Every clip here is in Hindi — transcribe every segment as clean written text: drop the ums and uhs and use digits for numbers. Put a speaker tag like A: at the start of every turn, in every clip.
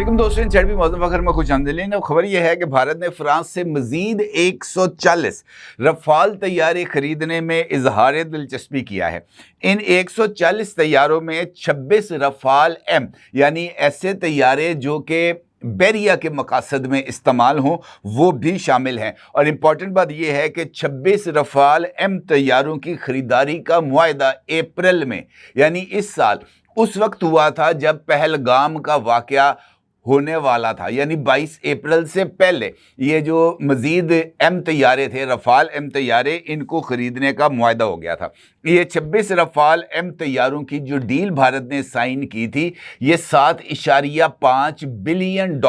A: वालेकुम दोस्तों, चढ़वी मौसम फखर में खुश आमदीन। खबर यह है कि भारत ने फ्रांस से मजीद 140 रफाल तैयारे खरीदने में इजहार दिलचस्पी किया है। इन 140 तैयारों में 26 रफाल एम यानी ऐसे तैयारे जो कि बैरिया के मकासद में इस्तेमाल हों वो भी शामिल हैं। और इम्पॉर्टेंट बात यह है कि 26 रफाल एम तैयारों की खरीदारी का मुआहदा अप्रैल में यानी इस साल उस वक्त हुआ था जब पहलगाम का वाकया होने वाला था, यानी 22 अप्रैल से पहले ये जो मजीद एम तैयारे थे, रफाल एम तैयारे, इनको खरीदने का मुआहदा हो गया था। ये 26 रफाल एम तैयारों की जो डील भारत ने साइन की थी, ये $7.5 बिलियन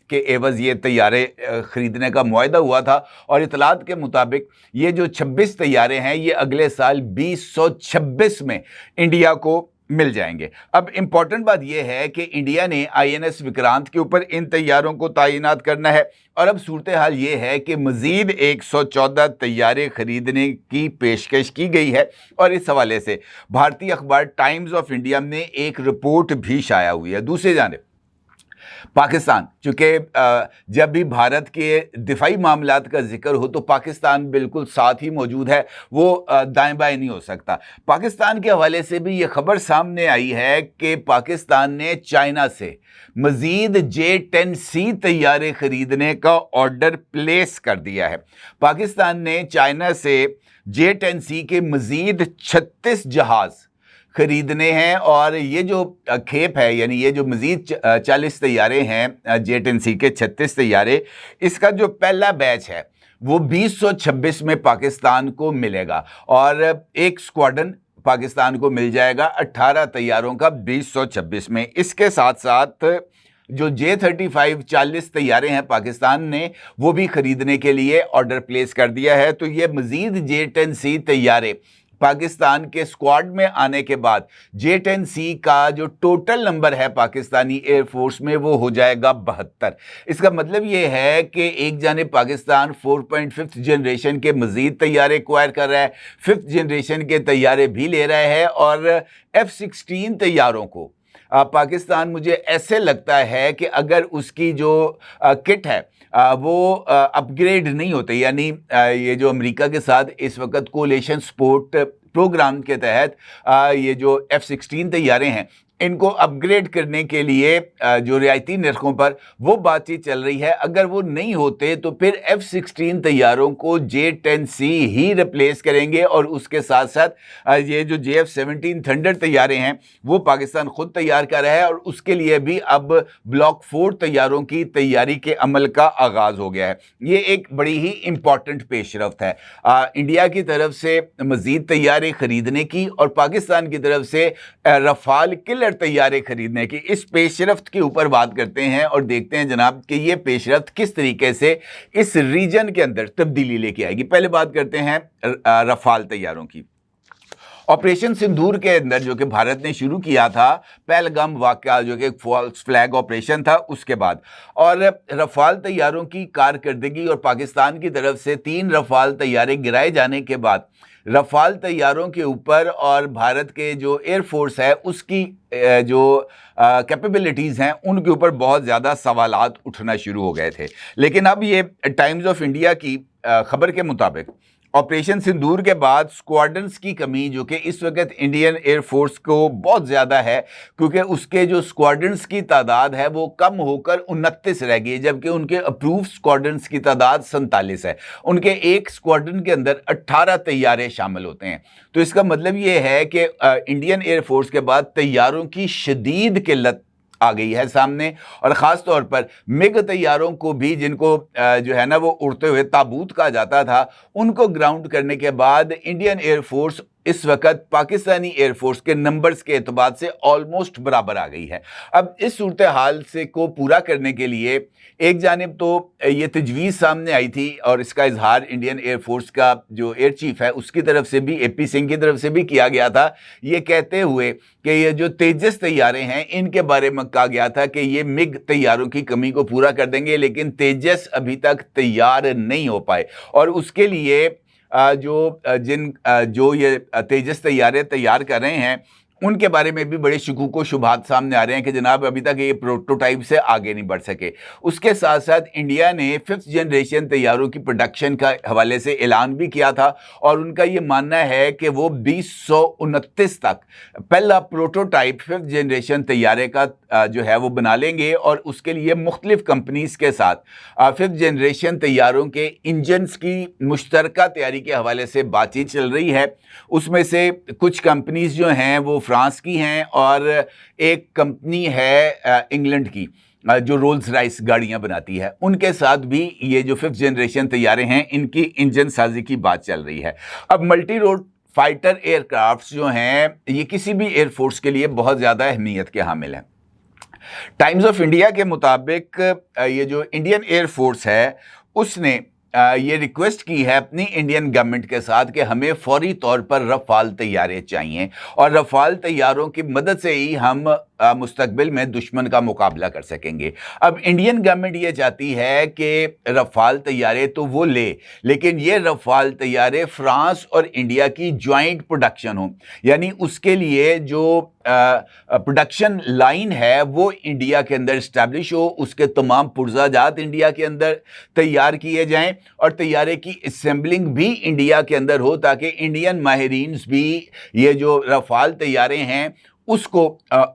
A: के एवज ये तैयारे खरीदने का मुआहदा हुआ था। और इतलात के मुताबिक ये जो 26 तैयारे हैं ये अगले साल 2026 में इंडिया को मिल जाएंगे। अब इंपॉर्टेंट बात यह है कि इंडिया ने INS विक्रांत के ऊपर इन तैयारों को तैनात करना है और अब सूरत हाल ये है कि मजीद 114 तैयारे खरीदने की पेशकश की गई है। और इस हवाले से भारतीय अखबार टाइम्स ऑफ इंडिया में एक रिपोर्ट भी शाया हुई है। दूसरी जानिब पाकिस्तान, चूँकि जब भी भारत के दिफाई मामलात का जिक्र हो तो पाकिस्तान बिल्कुल साथ ही मौजूद है, वो दाएं बाएं नहीं हो सकता। पाकिस्तान के हवाले से भी ये खबर सामने आई है कि पाकिस्तान ने चाइना से मजीद J-10C तैयारे खरीदने का ऑर्डर प्लेस कर दिया है। पाकिस्तान ने चाइना से J-10C के मजीद 36 जहाज़ खरीदने हैं और ये जो खेप है, यानी ये जो मजीद 40 तैयारे हैं J-10C के 36 तैयारे, इसका जो पहला बैच है वो 2026 में पाकिस्तान को मिलेगा और एक स्क्वाड्रन पाकिस्तान को मिल जाएगा 18 तैयारों का 2026 में। इसके साथ साथ जो J-35 40 तैयारे हैं पाकिस्तान ने वो भी खरीदने के लिए ऑर्डर प्लेस कर दिया है। तो ये मजीद J-10C तैयारे पाकिस्तान के स्क्वाड में आने के बाद J-10C का जो टोटल नंबर है पाकिस्तानी एयरफोर्स में वो हो जाएगा 72। इसका मतलब ये है कि एक जानिब पाकिस्तान 4.5 जनरेशन के मजीद तैयारे एक्वायर कर रहा है, 5th जनरेशन के तैयारे भी ले रहा है और F-16 तैयारों को पाकिस्तान, मुझे ऐसे लगता है कि अगर उसकी जो किट है वो अपग्रेड नहीं होते, यानी ये जो अमेरिका के साथ इस वक्त कोलेशन सपोर्ट प्रोग्राम के तहत ये जो F-16 तैयारे हैं इनको अपग्रेड करने के लिए जो रियायती नरखों पर वो बातचीत चल रही है, अगर वो नहीं होते तो फिर F-16 तैयारों को J-10C ही रिप्लेस करेंगे और उसके साथ साथ ये जो JF-17 थंडर तैयारे हैं वो पाकिस्तान खुद तैयार कर रहा है और उसके लिए भी अब ब्लॉक 4 तैयारों की तैयारी के अमल का आगाज़ हो गया है। ये एक बड़ी ही इम्पॉर्टेंट पेशरफ्त है इंडिया की तरफ से मज़ीद तैयारे खरीदने की और पाकिस्तान की तरफ से रफाल किलर तैयारे खरीदने की। इस पेशरफ्त के ऊपर बात करते हैं और देखते हैं जनाब कि ये पेशरफ्त किस तरीके से इस रीजन के अंदर तब्दीली लेके आएगी। पहले बात करते हैं रफाल तैयारों की। ऑपरेशन सिंदूर के अंदर जो कि भारत ने शुरू किया था, पहलगाम वाकया जो कि एक फॉल्स फ्लैग ऑपरेशन था उसके बाद, और रफाल तैयारों की कारकर्दगी और पाकिस्तान की तरफ से 3 रफाल तैयारे गिराए जाने के बाद रफाल तैयारों के ऊपर और भारत के जो एयरफोर्स है उसकी जो कैपेबिलिटीज़ हैं उनके ऊपर बहुत ज़्यादा सवालात उठना शुरू हो गए थे। लेकिन अब ये टाइम्स ऑफ इंडिया की खबर के मुताबिक ऑपरेशन सिंदूर के बाद स्क्वाड्रन्स की कमी जो कि इस वक्त इंडियन एयरफोर्स को बहुत ज़्यादा है, क्योंकि उसके जो स्क्वाड्रन्स की तादाद है वो कम होकर 29 रह गई, जबकि उनके अप्रूव स्क्वाड्रन्स की तादाद 47 है। उनके एक स्क्वाड्रन के अंदर 18 तैयारे शामिल होते हैं। तो इसका मतलब ये है कि इंडियन एयरफोर्स के बाद तैयारों की शदीद किल्लत आ गई है सामने, और ख़ास तौर पर मिग तैयारों को भी, जिनको जो है ना वो उड़ते हुए ताबूत कहा जाता था, उनको ग्राउंड करने के बाद इंडियन एयरफोर्स इस वक्त पाकिस्तानी एयरफोर्स के नंबर्स के एतबार से ऑलमोस्ट बराबर आ गई है। अब इस सूरत हाल से को पूरा करने के लिए एक जानिब तो ये तजवीज़ सामने आई थी और इसका इजहार इंडियन एयरफोर्स का जो एयर चीफ है उसकी तरफ से भी, AP सिंह की तरफ से भी किया गया था, ये कहते हुए कि ये जो तेजस तैयारे हैं इनके बारे में कहा गया था कि ये मिग तैयारों की कमी को पूरा कर देंगे, लेकिन तेजस अभी तक तैयार नहीं हो पाए और उसके लिए जो ये तेजस तैयारे तैयार कर रहे हैं उनके बारे में भी बड़े शकूक व शुबहात सामने आ रहे हैं कि जनाब अभी तक ये प्रोटोटाइप से आगे नहीं बढ़ सके। उसके साथ साथ इंडिया ने 5th जनरेशन तैयारों की प्रोडक्शन का हवाले से ऐलान भी किया था और उनका ये मानना है कि वो 2029 तक पहला प्रोटोटाइप 5th जनरेशन तैयारे का जो है वो बना लेंगे और उसके लिए मुख्तलिफ कंपनीज के साथ 5th जनरेशन तैयारों के इंजन्स की मुश्तरका तैयारी के हवाले से बातचीत चल रही है। उसमें से कुछ कंपनीज जो हैं वो फ्रांस की हैं और एक कंपनी है इंग्लैंड की जो रोल्स राइस गाड़ियां बनाती है, उनके साथ भी ये जो 5th जनरेशन तैयारे हैं इनकी इंजन साजी की बात चल रही है। अब मल्टी रोड फाइटर एयरक्राफ्ट जो हैं ये किसी भी एयरफोर्स के लिए बहुत ज़्यादा अहमियत के हामिल हैं। टाइम्स ऑफ इंडिया के मुताबिक ये जो इंडियन एयरफोर्स है उसने ये रिक्वेस्ट की है अपनी इंडियन गवर्नमेंट के साथ कि हमें फौरी तौर पर रफाल तैयारे चाहिए और रफाल तैयारों की मदद से ही हम मुस्तकबिल में दुश्मन का मुकाबला कर सकेंगे। अब इंडियन गवर्नमेंट ये चाहती है कि रफाल तैयारे तो वो लेकिन ये रफाल तैयारे फ्रांस और इंडिया की जॉइंट प्रोडक्शन हो, यानी उसके लिए जो प्रोडक्शन लाइन है वो इंडिया के अंदर इस्टेब्लिश हो, उसके तमाम पुर्जाजात इंडिया के अंदर तैयार किए जाएं और तैयारे की असेंबलिंग भी इंडिया के अंदर हो ताकि इंडियन माहिरीन भी ये जो रफाल तैयारे हैं उसको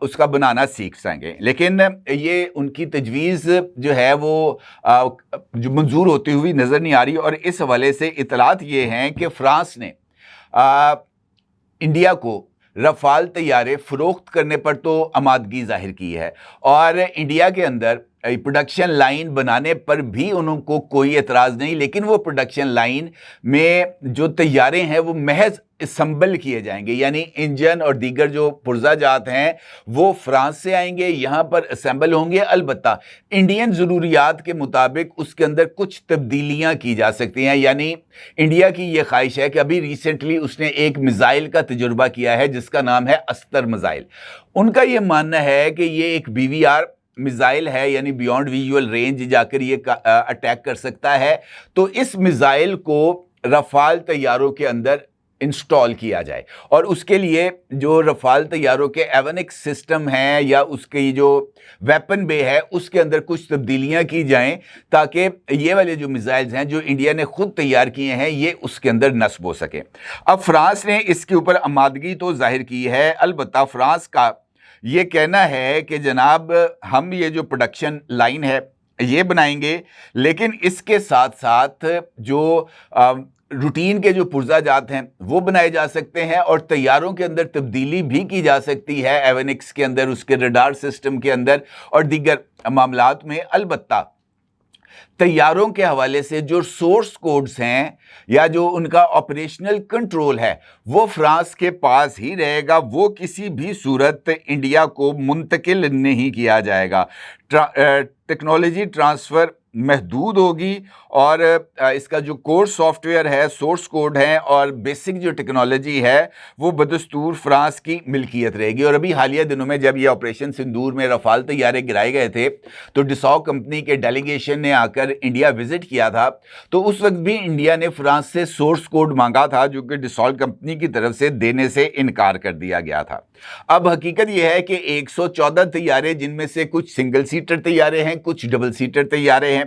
A: उसका बनाना सीख सकें। लेकिन ये उनकी तजवीज़ जो है वो जो मंजूर होती हुई नज़र नहीं आ रही और इस हवाले से इतलात ये हैं कि फ्रांस ने इंडिया को रफाल तैयारे फ़रोख्त करने पर तो आमादगी जाहिर की है और इंडिया के अंदर प्रोडक्शन लाइन बनाने पर भी उनको कोई एतराज़ नहीं, लेकिन वो प्रोडक्शन लाइन में जो तैयारे हैं वो महज असम्बल किए जाएंगे, यानी इंजन और दीगर जो पुर्जाजात हैं वो फ्रांस से आएंगे, यहाँ पर असम्बल होंगे। अलबत्ता इंडियन ज़रूरियात के मुताबिक उसके अंदर कुछ तब्दीलियाँ की जा सकती हैं, यानी इंडिया की ये ख्वाहिश है कि अभी रिसेंटली उसने एक मिसाइल का तजुर्बा किया है जिसका नाम है अस्तर मिसाइल। उनका ये मानना है कि ये एक BVR मिसाइल है, यानी बियॉन्ड विजुअल रेंज जाकर ये अटैक कर सकता है। तो इस मिसाइल को रफाल तैयारों के अंदर इंस्टॉल किया जाए और उसके लिए जो रफाल तैयारों के एवनिक्स सिस्टम हैं या उसकी जो वेपन बे है उसके अंदर कुछ तब्दीलियां की जाएं ताकि ये वाले जो मिसाइल्स हैं जो इंडिया ने खुद तैयार किए हैं ये उसके अंदर नस्ब हो सके। अब फ्रांस ने इसके ऊपर आमादगी तो जाहिर की है, अलबत्ता फ्रांस का ये कहना है कि जनाब हम ये जो प्रोडक्शन लाइन है ये बनाएंगे, लेकिन इसके साथ साथ जो रूटीन के जो पुर्जाजात हैं वो बनाए जा सकते हैं और तैयारों के अंदर तब्दीली भी की जा सकती है, एविनिक्स के अंदर, उसके रडार सिस्टम के अंदर और दीगर मामलात में। अलबत्ता तैयारों के हवाले से जो सोर्स कोड्स हैं या जो उनका ऑपरेशनल कंट्रोल है वो फ्रांस के पास ही रहेगा, वो किसी भी सूरत इंडिया को मुंतकिल नहीं किया जाएगा। टेक्नोलॉजी ट्रांसफ़र महदूद होगी और इसका जो कोर सॉफ्टवेयर है, सोर्स कोड है और बेसिक जो टेक्नोलॉजी है वो बदस्तूर फ्रांस की मिल्कियत रहेगी। और अभी हालिया दिनों में जब ये ऑपरेशन सिंदूर में रफाल तैयारे गिराए गए थे तो डिसॉ कंपनी के डेलीगेशन ने आकर इंडिया विजिट किया था, तो उस वक्त भी इंडिया ने फ्रांस से सोर्स कोड मांगा था जो कि डिसॉ कंपनी की तरफ से देने से इनकार कर दिया गया था। अब हकीकत यह है कि 114 तैयारे, जिनमें से कुछ सिंगल सीटर तैयारे हैं, कुछ डबल सीटर तैयारे हैं,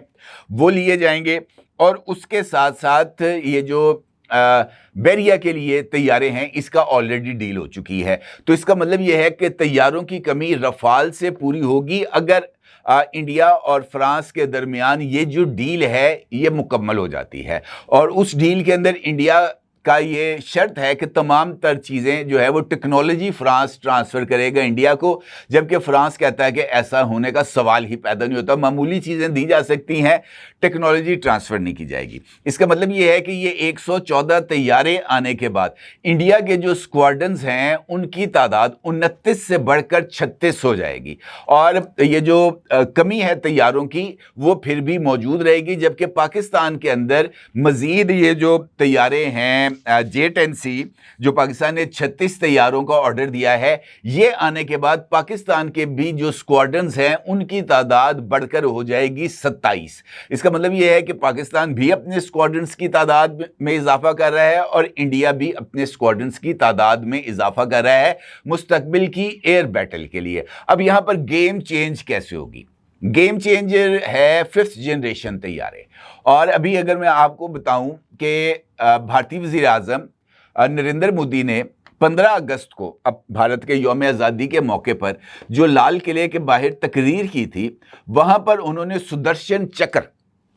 A: वो लिए जाएंगे और उसके साथ साथ ये जो बैरिया के लिए तैयारे हैं इसका ऑलरेडी डील हो चुकी है। तो इसका मतलब यह है कि तैयारों की कमी रफाल से पूरी होगी अगर इंडिया और फ्रांस के दरमियान ये जो डील है ये मुकम्मल हो जाती है। और उस डील के अंदर इंडिया का ये शर्त है कि तमाम तर चीज़ें जो है वो टेक्नोलॉजी फ्रांस ट्रांसफ़र करेगा इंडिया को, जबकि फ्रांस कहता है कि ऐसा होने का सवाल ही पैदा नहीं होता, मामूली चीज़ें दी जा सकती हैं, टेक्नोलॉजी ट्रांसफ़र नहीं की जाएगी। इसका मतलब ये है कि ये 114 तैयारे आने के बाद इंडिया के जो स्क्वाड्रन्स हैं उनकी तादाद 29 से बढ़कर 36 हो जाएगी और ये जो कमी है तैयारों की वो फिर भी मौजूद रहेगी। जबकि पाकिस्तान के अंदर मज़ीद ये जो तैयारे हैं J-10C जो पाकिस्तान ने 36 तैयारों का ऑर्डर दिया है, ये आने के बाद पाकिस्तान के भी जो स्क्वाड्रन्स हैं उनकी तादाद बढ़कर हो जाएगी 27। इसका मतलब ये है कि पाकिस्तान भी अपने स्क्वाड्रंस की तादाद में इजाफा कर रहा है और इंडिया भी अपने स्क्वाड्रंस की तादाद में इजाफा कर रहा है मुस्तकबिल की एयर बैटल के लिए। अब यहां पर गेम चेंज कैसे होगी? गेम चेंजर है 5th जनरेशन तैयारे। और अभी अगर मैं आपको बताऊं कि भारतीय वज़ीर आज़म नरेंद्र मोदी ने 15 अगस्त को अब भारत के यौम आज़ादी के मौके पर जो लाल किले के बाहर तकरीर की थी, वहां पर उन्होंने सुदर्शन चक्र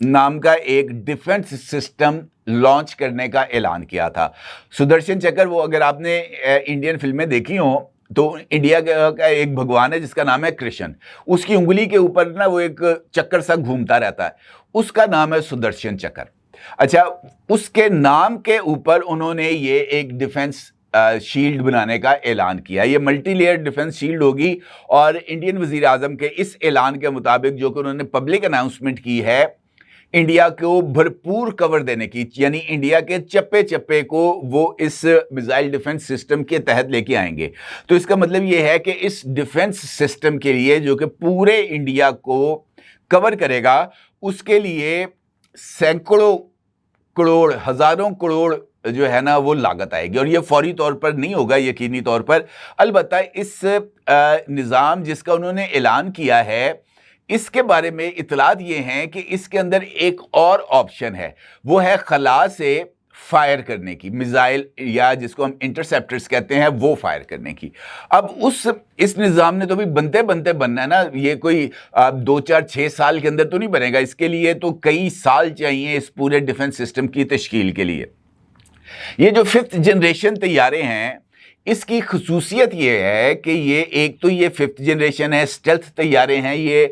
A: नाम का एक डिफेंस सिस्टम लॉन्च करने का ऐलान किया था। सुदर्शन चक्र, वो अगर आपने इंडियन फिल्में देखी हो तो इंडिया का एक भगवान है जिसका नाम है कृष्ण, उसकी उंगली के ऊपर ना वो एक चक्कर सा घूमता रहता है, उसका नाम है सुदर्शन चक्र। अच्छा, उसके नाम के ऊपर उन्होंने ये एक डिफेंस शील्ड बनाने का ऐलान किया। ये मल्टी लेयर डिफेंस शील्ड होगी और इंडियन वजीर आजम के इस ऐलान के मुताबिक जो कि उन्होंने पब्लिक अनाउंसमेंट की है, इंडिया को भरपूर कवर देने की, यानी इंडिया के चप्पे चप्पे को वो इस मिसाइल डिफेंस सिस्टम के तहत लेके आएंगे। तो इसका मतलब ये है कि इस डिफेंस सिस्टम के लिए जो कि पूरे इंडिया को कवर करेगा, उसके लिए सैकड़ों करोड़, हजारों करोड़ जो है ना वो लागत आएगी। और ये फौरी तौर पर नहीं होगा, यकीनी तौर पर। अलबत्ता इस निज़ाम जिसका उन्होंने ऐलान किया है, इसके बारे में इतलात ये हैं कि इसके अंदर एक और ऑप्शन है, वो है खला से फायर करने की, मिसाइल या जिसको हम इंटरसेप्टर्स कहते हैं, वो फायर करने की। अब इस निज़ाम ने तो भी बनते बनते बनना है ना, ये कोई 2 4 6 साल के अंदर तो नहीं बनेगा। इसके लिए तो कई साल चाहिए इस पूरे डिफेंस सिस्टम की तश्कील के लिए। ये जो 5th जनरेशन तैयारे हैं, इसकी खसूसियत ये है कि ये एक तो ये 5th जनरेशन है, स्टेल्थ तैयारे हैं ये।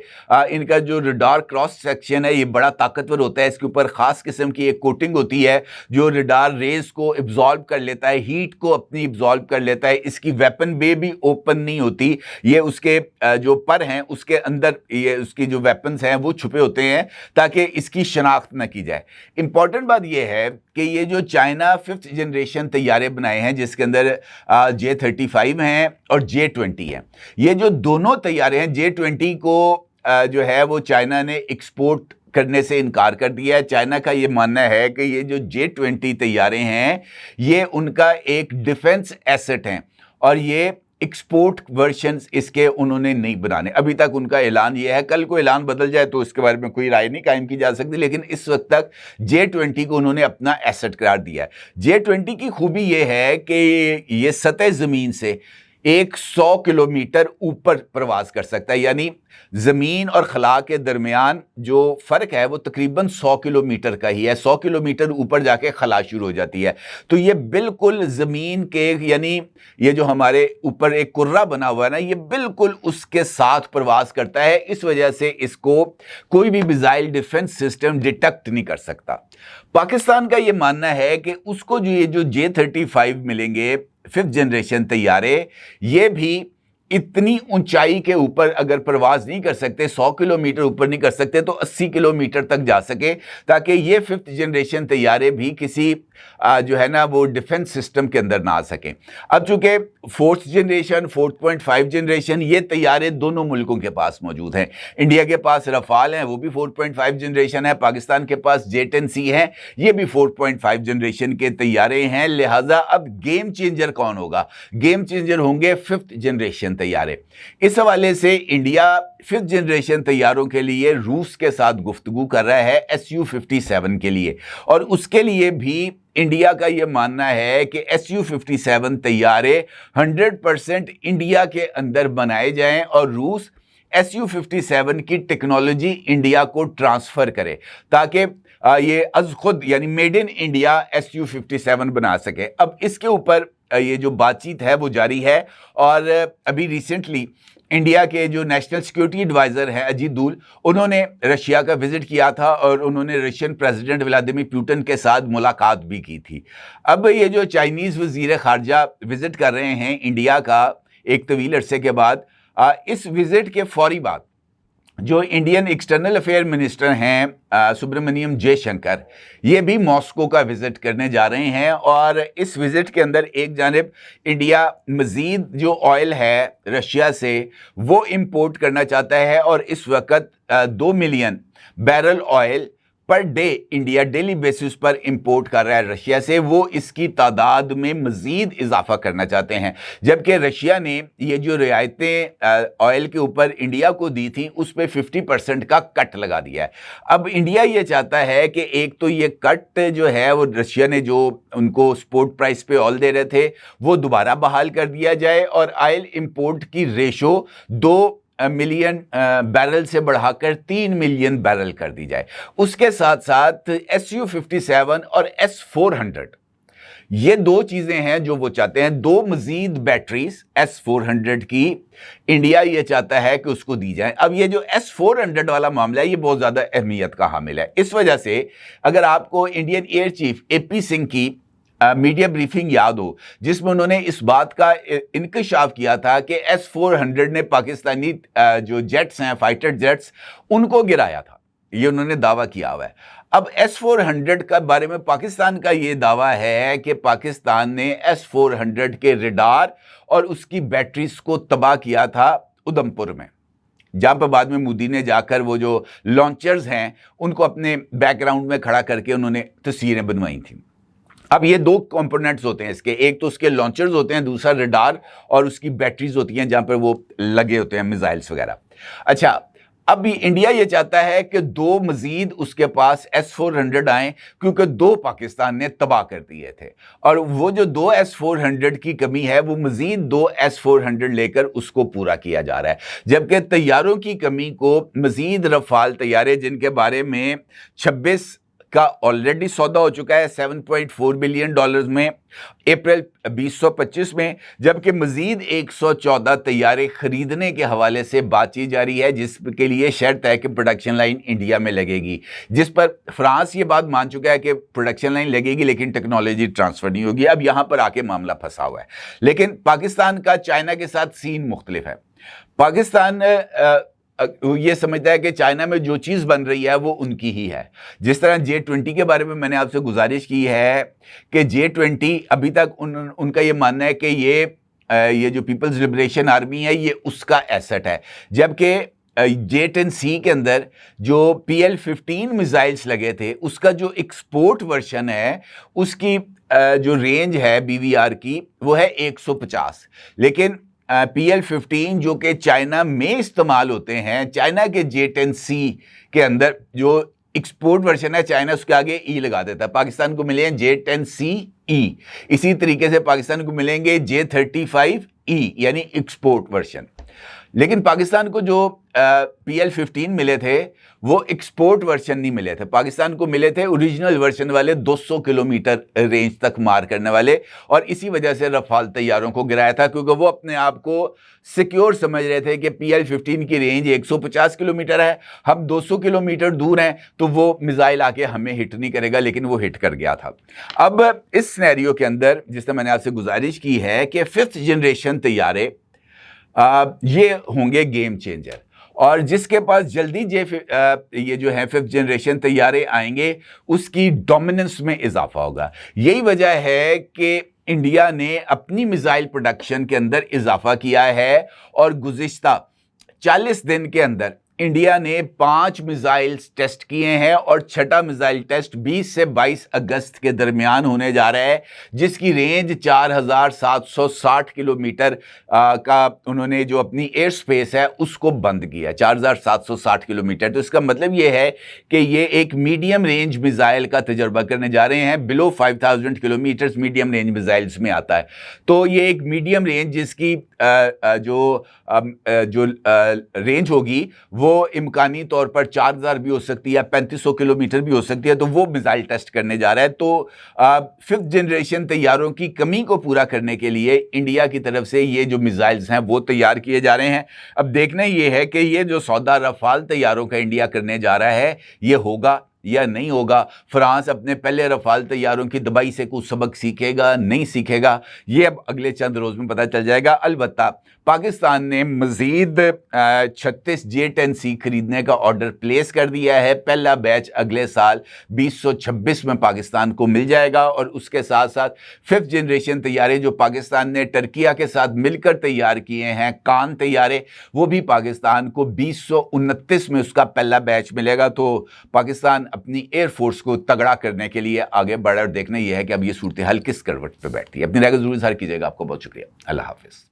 A: इनका जो रडार क्रॉस सेक्शन है ये बड़ा ताकतवर होता है, इसके ऊपर ख़ास किस्म की एक कोटिंग होती है जो रडार रेज को एब्जॉर्ब कर लेता है, हीट को अपनी एब्जॉर्ब कर लेता है। इसकी वेपन बे भी ओपन नहीं होती, ये उसके जो पर हैं उसके अंदर ये उसकी जो वेपन्स हैं वो छुपे होते हैं ताकि इसकी शनाख्त न की जाए। इंपॉर्टेंट बात यह है कि ये जो चाइना 5th जनरेशन तैयारे बनाए हैं जिसके अंदर J-35 हैं और J-20 हैं, ये जो दोनों तैयारे हैं, J-20 को जो है वो चाइना ने एक्सपोर्ट करने से इनकार कर दिया है। चाइना का ये मानना है कि ये जो J-20 तैयारे हैं ये उनका एक डिफेंस एसेट हैं और ये एक्सपोर्ट वर्जन्स इसके उन्होंने नहीं बनाने। अभी तक उनका ऐलान ये है, कल को ऐलान बदल जाए तो इसके बारे में कोई राय नहीं कायम की जा सकती, लेकिन इस वक्त तक J-20 को उन्होंने अपना एसेट करार दिया है। J-20 की खूबी ये है कि ये सतह ज़मीन से 100 किलोमीटर ऊपर प्रवास कर सकता है, यानी ज़मीन और खला के दरमियान जो फ़र्क है वो तकरीबन 100 किलोमीटर का ही है। 100 किलोमीटर ऊपर जाके खला शुरू हो जाती है। तो ये बिल्कुल ज़मीन के, यानी ये जो हमारे ऊपर एक कुर्रा बना हुआ है ना, ये बिल्कुल उसके साथ प्रवास करता है। इस वजह से इसको कोई भी मिसाइल डिफेंस सिस्टम डिटेक्ट नहीं कर सकता। पाकिस्तान का ये मानना है कि उसको जो J-35 मिलेंगे 5th जनरेशन तैयारे, ये भी इतनी ऊंचाई के ऊपर अगर प्रवास नहीं कर सकते, 100 किलोमीटर ऊपर नहीं कर सकते, तो 80 किलोमीटर तक जा सके, ताकि ये 5th जनरेशन तैयारे भी किसी जो है ना वो डिफेंस सिस्टम के अंदर ना आ सके। अब चूंकि 4th जनरेशन, 4.5 जनरेशन ये तैयारे दोनों मुल्कों के पास मौजूद हैं। इंडिया के पास रफाल हैं, वो भी 4.5 जनरेशन है, पाकिस्तान के पास J-10C है, ये भी 4.5 जनरेशन के तैयारे हैं। लिहाजा अब गेम चेंजर कौन होगा? गेम चेंजर होंगे 5th जनरेशन तैयारे। इस हवाले से इंडिया 5th जनरेशन तैयारों के लिए रूस के साथ गुफ्तगू कर रहा है Su-57 के लिए, और उसके लिए भी इंडिया का यह मानना है कि Su-57 तैयारे 100% इंडिया के अंदर बनाए जाएं और रूस Su-57 की टेक्नोलॉजी इंडिया को ट्रांसफ़र करे ताकि ये अज खुद यानी मेड इन इंडिया Su-57 बना सके। अब इसके ऊपर ये जो बातचीत है वो जारी है, और अभी रिसेंटली इंडिया के जो नेशनल सिक्योरिटी एडवाइज़र हैं अजीत दूल, उन्होंने रशिया का विज़िट किया था और उन्होंने रशियन प्रेसिडेंट व्लादिमीर पुतिन के साथ मुलाकात भी की थी। अब ये जो चाइनीज़ वज़ीर ख़ारजा विज़िट कर रहे हैं इंडिया का एक तवील अरसे के बाद, इस विज़िट के फौरी बाद जो इंडियन एक्सटर्नल अफेयर मिनिस्टर हैं सुब्रमण्यम जयशंकर, ये भी मॉस्को का विज़िट करने जा रहे हैं। और इस विज़िट के अंदर एक जानिब इंडिया मज़ीद जो ऑयल है रशिया से वो इंपोर्ट करना चाहता है, और इस वक्त 2 million barrel oil per day India daily basis पर इंपोर्ट कर रहा है रशिया से, वो इसकी तादाद में मजीद इजाफा करना चाहते हैं। जबकि रशिया ने ये जो रियायतें ऑयल के ऊपर इंडिया को दी थी उस पर 50% का कट लगा दिया है। अब इंडिया ये चाहता है कि एक तो ये कट जो है वो रशिया ने जो उनको स्पॉट प्राइस पे ऑयल दे रहे थे वो दोबारा बहाल कर दिया जाए और ऑयल इंपोर्ट की रेशो 2 मिलियन बैरल से बढ़ाकर 3 मिलियन बैरल कर दी जाए। उसके साथ साथ SU-57 और S-400 ये 2 चीजें हैं जो वो चाहते हैं। 2 मजीद बैटरीज S-400 की इंडिया ये चाहता है कि उसको दी जाए। अब ये जो S-400 वाला मामला है ये बहुत ज्यादा अहमियत का हामिल है। इस वजह से अगर आपको Indian air chief AP Singh की मीडिया ब्रीफिंग याद हो जिसमें उन्होंने इस बात का इंकशाफ किया था कि S-400 ने पाकिस्तानी जो जेट्स हैं, फाइटर जेट्स, उनको गिराया था, ये उन्होंने दावा किया हुआ है। अब S-400 का बारे में पाकिस्तान का ये दावा है कि पाकिस्तान ने S-400 के रडार और उसकी बैटरीज को तबाह किया था उधमपुर में, जहां पर बाद में मोदी ने जाकर वो जो लॉन्चर्स हैं उनको अपने बैकग्राउंड में खड़ा करके उन्होंने तस्वीरें बनवाई थी। अब ये 2 कंपोनेंट्स होते हैं इसके, एक तो उसके लॉन्चर्स होते हैं, दूसरा रडार और उसकी बैटरीज होती हैं जहां पर वो लगे होते हैं मिसाइल्स वगैरह। अच्छा, अब इंडिया ये चाहता है कि 2 मजीद उसके पास S-400 आए क्योंकि 2 पाकिस्तान ने तबाह कर दिए थे और वो जो 2 S-400 की कमी है वो मजीद 2 S-400 लेकर उसको पूरा किया जा रहा है। जबकि तैयारों की कमी को मजीद रफाल तैयारे जिनके बारे में 26 का ऑलरेडी सौदा हो चुका है $7.4 बिलियन में अप्रैल 2025 में, जबकि मजीद 114 तैयारे खरीदने के हवाले से बातचीत जारी है जिसके लिए शर्त है कि प्रोडक्शन लाइन इंडिया में लगेगी, जिस पर फ्रांस ये बात मान चुका है कि प्रोडक्शन लाइन लगेगी लेकिन टेक्नोलॉजी ट्रांसफर नहीं होगी। अब यहां पर आके मामला फंसा हुआ है। लेकिन पाकिस्तान का चाइना के साथ सीन मुख्तलिफ है। पाकिस्तान ये समझता है कि चाइना में जो चीज़ बन रही है वो उनकी ही है। जिस तरह J20 के बारे में मैंने आपसे गुजारिश की है कि J20 अभी तक उनका ये मानना है कि ये जो पीपल्स लिबरेशन आर्मी है ये उसका एसेट है, जबकि J-10C के अंदर जो PL-15 मिसाइल्स लगे थे उसका जो एक्सपोर्ट वर्जन है उसकी जो रेंज है BVR की वो है 150, लेकिन PL-15 जो कि चाइना में इस्तेमाल होते हैं, चाइना के J-10C के अंदर जो एक्सपोर्ट वर्जन है चाइना उसके आगे ई लगा देता है। पाकिस्तान को मिले हैं J-10CE, इसी तरीके से पाकिस्तान को मिलेंगे J-35E यानी एक्सपोर्ट वर्जन। लेकिन पाकिस्तान को जो PL-15 मिले थे वो एक्सपोर्ट वर्जन नहीं मिले थे, पाकिस्तान को मिले थे ओरिजिनल वर्जन वाले 200 किलोमीटर रेंज तक मार करने वाले, और इसी वजह से रफाल तैयारों को गिराया था क्योंकि वो अपने आप को सिक्योर समझ रहे थे कि PL-15 की रेंज 150 किलोमीटर है, हम 200 किलोमीटर दूर हैं तो वो मिसाइल आके हमें हिट नहीं करेगा, लेकिन वो हिट कर गया था। अब इस सिनेरियो के अंदर जिसने मैंने आपसे गुजारिश की है कि 5th जनरेशन तैयारे ये होंगे गेम चेंजर, और जिसके पास जल्दी ये जो है 5th जनरेशन तैयारे आएंगे उसकी डोमिनेंस में इजाफा होगा। यही वजह है कि इंडिया ने अपनी मिसाइल प्रोडक्शन के अंदर इजाफा किया है और गुज़िश्ता 40 दिन के अंदर इंडिया ने 5 मिसाइल्स टेस्ट किए हैं और 6ठा मिसाइल टेस्ट 20 से 22 अगस्त के दरमियान होने जा रहा है, जिसकी रेंज 4760 किलोमीटर का उन्होंने जो अपनी एयर स्पेस है उसको बंद किया, 4760 किलोमीटर। तो इसका मतलब ये है कि ये एक मीडियम रेंज मिसाइल का तजर्बा करने जा रहे हैं। Below 5000 kilometre medium range missiles में आता है, तो ये एक मीडियम रेंज जिसकी जो रेंज होगी वो इम्कानी तौर पर 4000 भी हो सकती है, 3500 किलोमीटर भी हो सकती है, तो वो मिसाइल टेस्ट करने जा रहा है। तो 5th जनरेशन तैयारों की कमी को पूरा करने के लिए इंडिया की तरफ से ये जो मिसाइल्स हैं वो तैयार किए जा रहे हैं। अब देखना ये है कि ये जो सौदा रफाल तैयारों का इंडिया करने जा रहा है ये होगा या नहीं होगा। फ्रांस अपने पहले रफाल तैयारों की दबाई से कुछ सबक सीखेगा, नहीं सीखेगा, ये अब अगले चंद रोज में पता चल जाएगा। अलबत्ता पाकिस्तान ने मजीद 36 J-10C खरीदने का ऑर्डर प्लेस कर दिया है। पहला बैच अगले साल 2026 में पाकिस्तान को मिल जाएगा, और उसके साथ साथ 5th जनरेशन तैयारे जो पाकिस्तान ने टर्किया के साथ मिलकर तैयार किए हैं, कान तैयारे, वो भी पाकिस्तान को 2029 में उसका पहला बैच मिलेगा। तो पाकिस्तान अपनी एयरफोर्स को तगड़ा करने के लिए आगे बढ़ा और देखना यह है कि अब ये सूरत हाल किस करवट पर बैठती है। अपनी राय को जरूर इज़हार कीजिएगा। आपको बहुत शुक्रिया। अल्लाह हाफिज़।